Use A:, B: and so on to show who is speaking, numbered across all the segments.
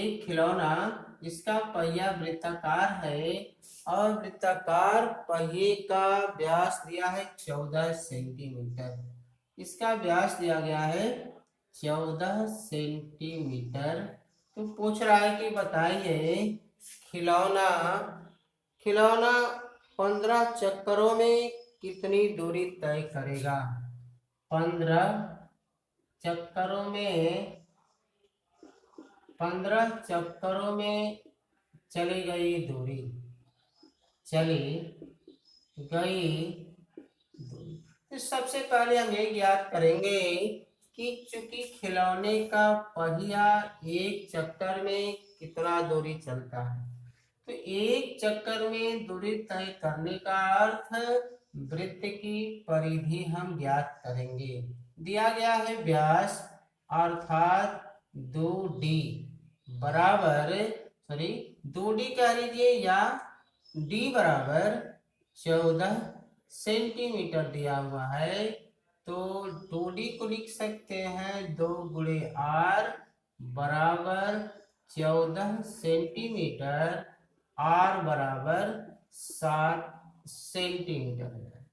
A: एक खिलौना जिसका पहिया वृत्ताकार है और वृत्ताकार पहिए का व्यास दिया है 14 सेंटीमीटर। इसका व्यास दिया गया है 14 सेंटीमीटर। तो पूछ रहा है कि बताइए खिलौना खिलौना 15 चक्करों में कितनी दूरी तय करेगा। 15 चक्करों में 15 चक्करों में चली गई दूरी तो सबसे पहले हम ये ज्ञात करेंगे कि चूंकि खिलौने का पहिया एक चक्कर में कितना दूरी चलता है, तो एक चक्कर में दूरी तय करने का अर्थ वृत्त की परिधि हम ज्ञात करेंगे। दिया गया है व्यास अर्थात 2d बराबर 2d कह लीजिए या d बराबर 14 सेंटीमीटर दिया हुआ है। तो 2d को लिख सकते हैं 2 गुणे r बराबर 14 सेंटीमीटर, r बराबर 7 सेंटीमीटर है।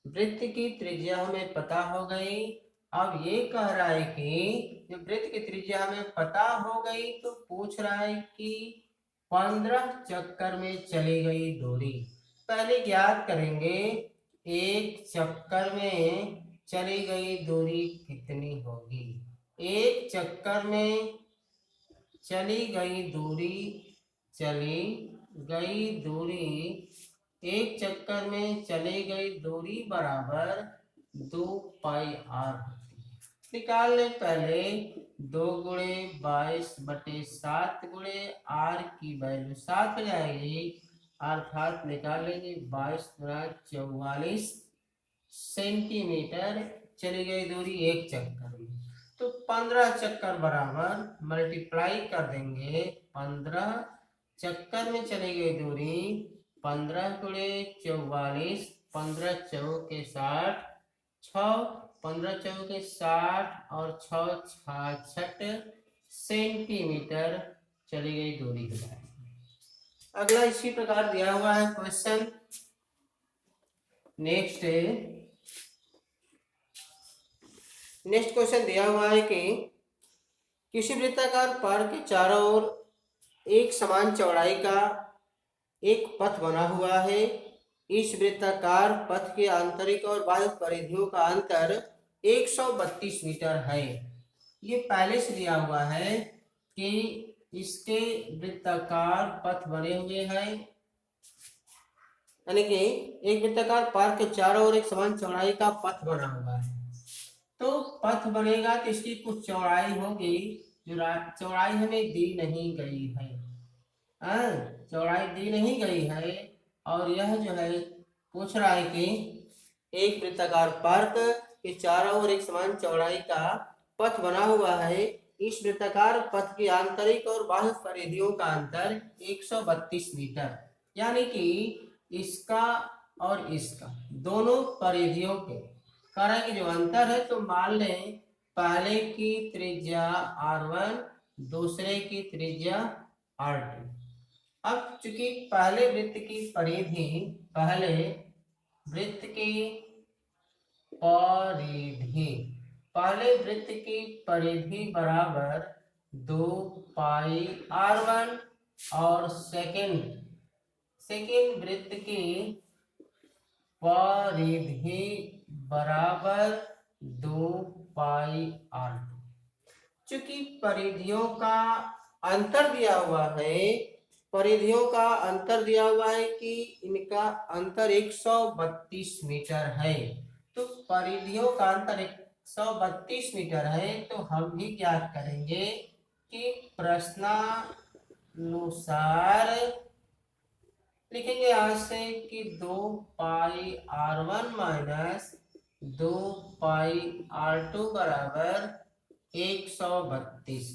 A: वृत्त की त्रिज्या हमें पता हो गई। अब ये कह रहा है कि जब वृत्त की त्रिज्या हमें पता हो गई तो पूछ रहा है कि 15 चक्कर में चली गई दूरी। पहले ज्ञात करेंगे एक चक्कर में चली गई दूरी कितनी होगी। एक चक्कर में चली गई दूरी एक चक्कर में चली गई दूरी बराबर 2 पाई आर होती है। निकाल ले पहले 2 गुणे 22 बटे 7 गुणे आर की वैल्यू 7 हो जाएगी, अर्थात निकाल लेंगे 22 गुणा 44 सेंटीमीटर चली गई दूरी एक चक्कर में। तो 15 चक्कर बराबर मल्टीप्लाई कर देंगे 15 चक्कर में चली गई दूरी 15 गुणे 44, 15 चौके 60, 6 15 चौके 60 और 6 66 सेंटीमीटर चली गई दूरी हो जाएगी। अगला इसी प्रकार दिया हुआ है क्वेश्चन। नेक्स्ट क्वेश्चन दिया हुआ है कि किसी वृत्ताकार पार्क के चारों ओर एक समान चौड़ाई का एक पथ बना हुआ है। इस वृत्ताकार पथ के आंतरिक और बाह्य परिधियों का अंतर 132 मीटर है। ये पहले से दिया हुआ है कि इसके वृत्ताकार पथ बने हुए हैं, यानी कि एक वृत्ताकार पार्क के चारों ओर एक समान चौड़ाई का पथ बना हुआ है। तो पथ बनेगा तो इसकी कुछ चौड़ाई होगी, जो चौड़ाई हमें दी नहीं गई है। चौड़ाई दी नहीं गई है और यह जो है पूछ रहा है कि एक वृत्ताकार पार्क के चारों ओर एक समान चौड़ाई का पथ बना हुआ है। इस वृत्ताकार पथ की आंतरिक और बाह्य परिधियों का अंतर 132 मीटर, यानी कि इसका और इसका दोनों परिधियों के कारण की जो अंतर है, तो मान लें पहले की त्रिज्या r1 दूसरे की त्रिज्या r2। अब चूंकि पहले वृत्त की परिधि बराबर 2 पाई r1 और सेकेंड वृत्त की परिधि बराबर 2 पाई r2। चूंकि परिधियों का अंतर दिया हुआ है कि इनका अंतर 132 मीटर है, तो परिधियों का अंतर 132 मीटर है। तो हम भी ज्ञात करेंगे कि प्रश्नानुसार लिखेंगे यहाँ से कि 2 पाई r1 माइनस 2 पाई r2 बराबर 132।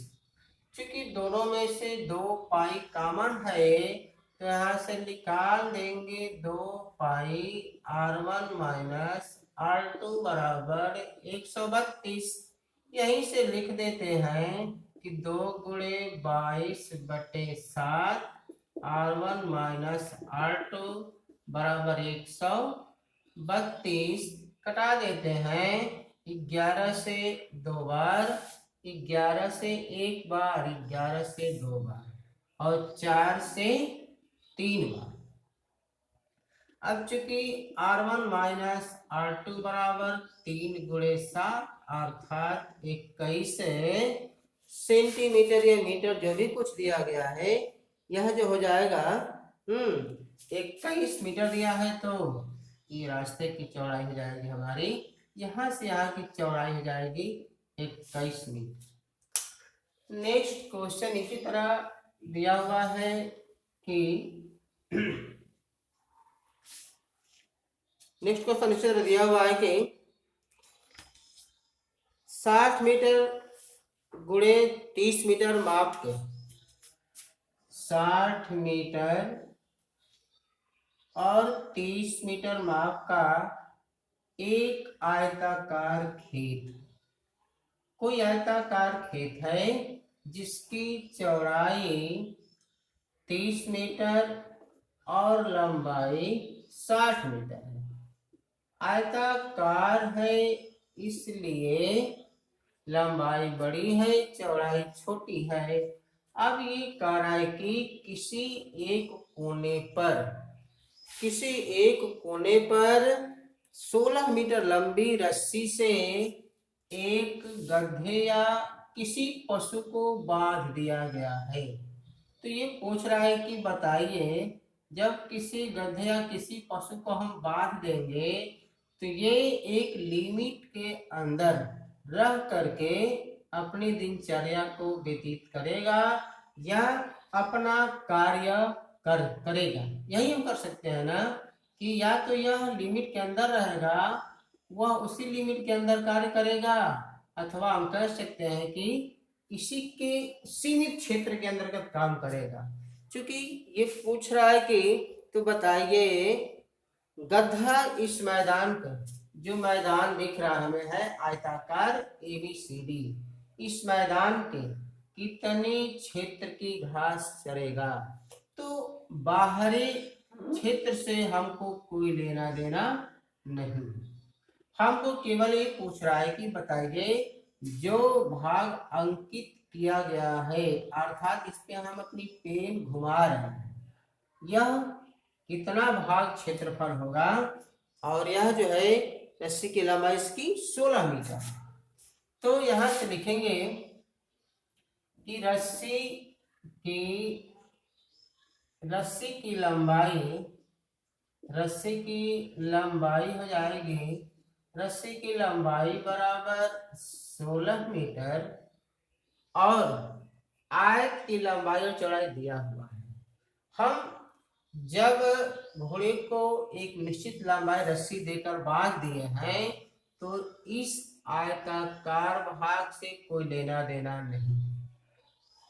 A: चूंकि दोनों में से 2 पाई कॉमन है, तो यहाँ से निकाल देंगे 2 पाई r1 माइनस r2 बराबर 132। यहीं से लिख देते हैं कि 2 × 22/7 R1 माइनस R2 बराबर 132। कटा देते हैं, 11 से 2 बार, 11 से 1 बार, 11 से 2 बार और 4 से 3 बार। अब चूंकि R1 माइनस R2 बराबर 3 × 7 अर्थात 21 सेंटीमीटर या मीटर जो भी कुछ दिया गया है, यह जो हो जाएगा 21 मीटर दिया है, तो ये रास्ते की चौड़ाई हो जाएगी हमारी, यहाँ से यहाँ की चौड़ाई हो जाएगी 21 मीटर। नेक्स्ट क्वेश्चन इसी तरह दिया हुआ है कि नेक्स्ट क्वेश्चन इसी तरह दिया हुआ है कि 60 मीटर गुणे 30 मीटर माप के 60 मीटर और 30 मीटर माप का एक आयताकार खेत, कोई आयताकार खेत है जिसकी चौड़ाई 30 मीटर और लंबाई 60 मीटर है। आयताकार है इसलिए लंबाई बड़ी है, चौड़ाई छोटी है। अब ये कह रहा है कि किसी एक कोने पर 16 मीटर लंबी रस्सी से एक गधे या किसी पशु को बांध दिया गया है। तो ये पूछ रहा है कि बताइए, जब किसी गधे या किसी पशु को हम बांध देंगे तो ये एक लिमिट के अंदर रह करके अपनी दिनचर्या को व्यतीत करेगा या अपना कार्य करेगा। यही हम कर सकते हैं ना, कि या तो यह लिमिट के अंदर रहेगा, वह उसी लिमिट के अंदर कार्य करेगा, अथवा हम कह सकते हैं कि इसी के सीमित क्षेत्र के अंतर्गत काम करेगा। क्योंकि ये पूछ रहा है कि तो बताइए, गधा इस मैदान पर, जो मैदान दिख रहा हमें है आयताकार ABCD, इस मैदान के कितने क्षेत्र की घास चरेगा? तो बाहरी क्षेत्र से हमको कोई लेना देना नहीं, हमको केवल ये पूछ रहा है कि बताइए जो भाग अंकित किया गया है, अर्थात इस पे हम अपनी पेन घुमा रहे हैं, यह कितना भाग क्षेत्रफल होगा। और यह जो है रस्सी की लंबाई इसकी 16 मीटर। तो यहां से लिखेंगे कि रस्सी की लंबाई हो जाएगी, रस्सी की लंबाई बराबर 16 मीटर और आयत की लंबाई और चौड़ाई दिया हुआ है। हम जब घोड़े को एक निश्चित लंबाई रस्सी देकर बांध दिए हैं, तो इस आयताकार भाग से कोई लेना देना नहीं।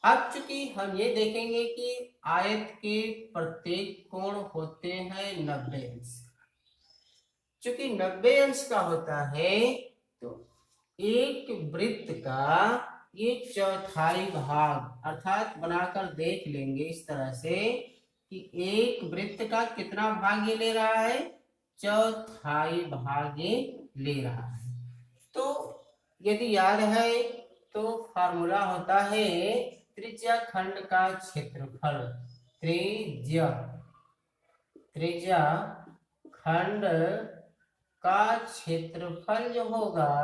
A: अब चूंकि हम ये देखेंगे कि आयत के प्रत्येक कोण होते हैं 90 अंश, चूंकि 90 अंश का होता है, तो एक वृत्त का ये चौथाई भाग, अर्थात बनाकर देख लेंगे इस तरह से कि एक वृत्त का कितना भाग ये ले रहा है, चौथाई भाग ये ले रहा है। तो यदि याद है तो फार्मूला होता है त्रिज्या खंड का क्षेत्रफल, त्रिज्या खंड का क्षेत्रफल जो होगा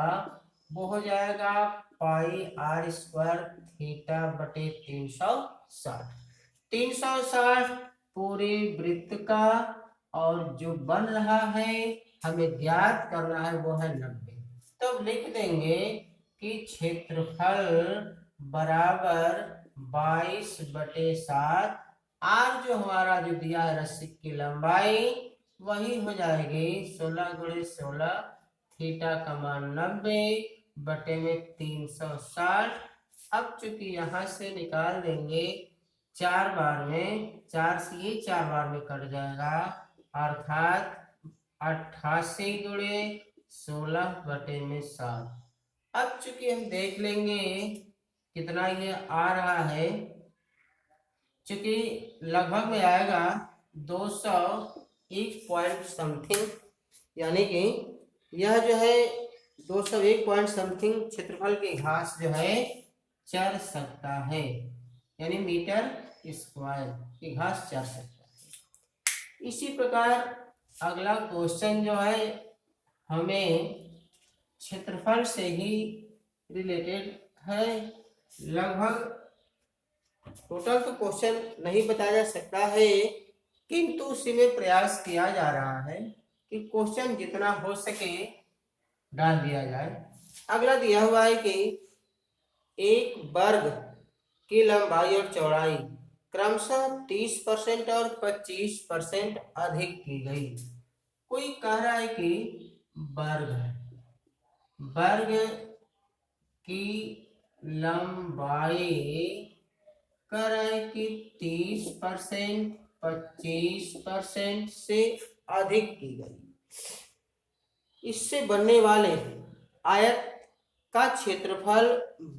A: वो हो जाएगा πr² थीटा बटे 360। 360 पूरे वृत्त का, और जो बन रहा है हमें ज्ञात करना है वो है 90। तब लिख देंगे कि क्षेत्रफल बराबर 22/7, आर जो हमारा जो दिया है रस्सी की लंबाई वही हो जाएगी 16 × 16, थीटा का मान 90 बटे में 360। अब चूंकि यहाँ से निकाल देंगे 4 बार में, 4 से ये 4 बार में कट जाएगा, अर्थात 88 × 16 बटे में 7। अब चूंकि हम देख लेंगे कितना ये आ रहा है, चूंकि लगभग में आएगा 201 पॉइंट समथिंग, यानी कि यह जो है 201 पॉइंट समथिंग क्षेत्रफल की घास जो है चर सकता है, यानी मीटर स्क्वायर की घास चर सकता है। इसी प्रकार अगला क्वेश्चन जो है हमें क्षेत्रफल से ही रिलेटेड है। लगभग टोटल तो क्वेश्चन नहीं बताया जा सकता है, किंतु उसी में प्रयास किया जा रहा है कि क्वेश्चन जितना हो सके डाल दिया जाए। अगला दिया हुआ है कि एक वर्ग की लंबाई और चौड़ाई क्रमशः 30% और 25% अधिक की गई। कोई कह रहा है कि वर्ग वर्ग की लंबाई कर रहा है कि 30% 25% से अधिक की गई। इससे बनने वाले आयत का क्षेत्रफल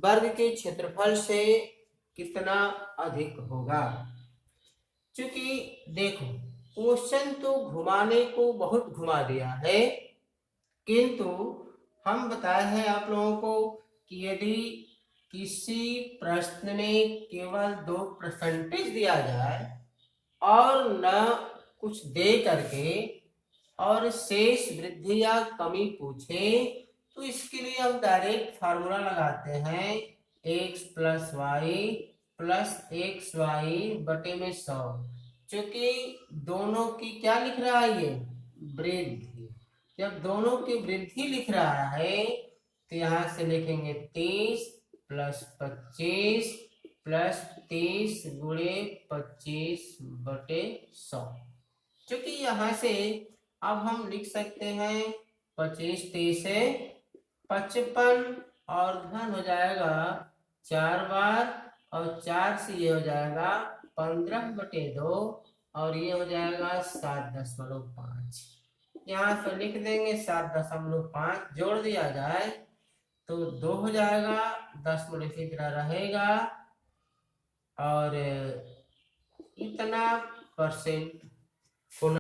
A: वर्ग के क्षेत्रफल से कितना अधिक होगा। क्योंकि देखो क्वेश्चन तो घुमाने को बहुत घुमा दिया है, किंतु हम बताए हैं आप लोगों को कि यदि किसी प्रश्न में केवल 2% दिया जाए और न कुछ दे करके और शेष वृद्धि या कमी पूछे, तो इसके लिए हम डायरेक्ट फार्मूला लगाते हैं x plus Y plus X Y बटे में 100, क्योंकि दोनों की क्या लिख रहा है ये वृद्धि। जब दोनों की वृद्धि लिख रहा है तो यहाँ से लिखेंगे 30 प्लस 25 प्लस 30 गुणे 25 बटे 100, क्योंकि यहाँ से अब हम लिख सकते हैं 25 30 से 55 और धन हो जाएगा 4 बार और 4 से ये हो जाएगा 15/2 और ये हो जाएगा 7.5। यहाँ से लिख देंगे 7.5 जोड़ दिया जाए तो 2 हो जाएगा, 10 इसी तरह रहेगा और इतना परसेंट होना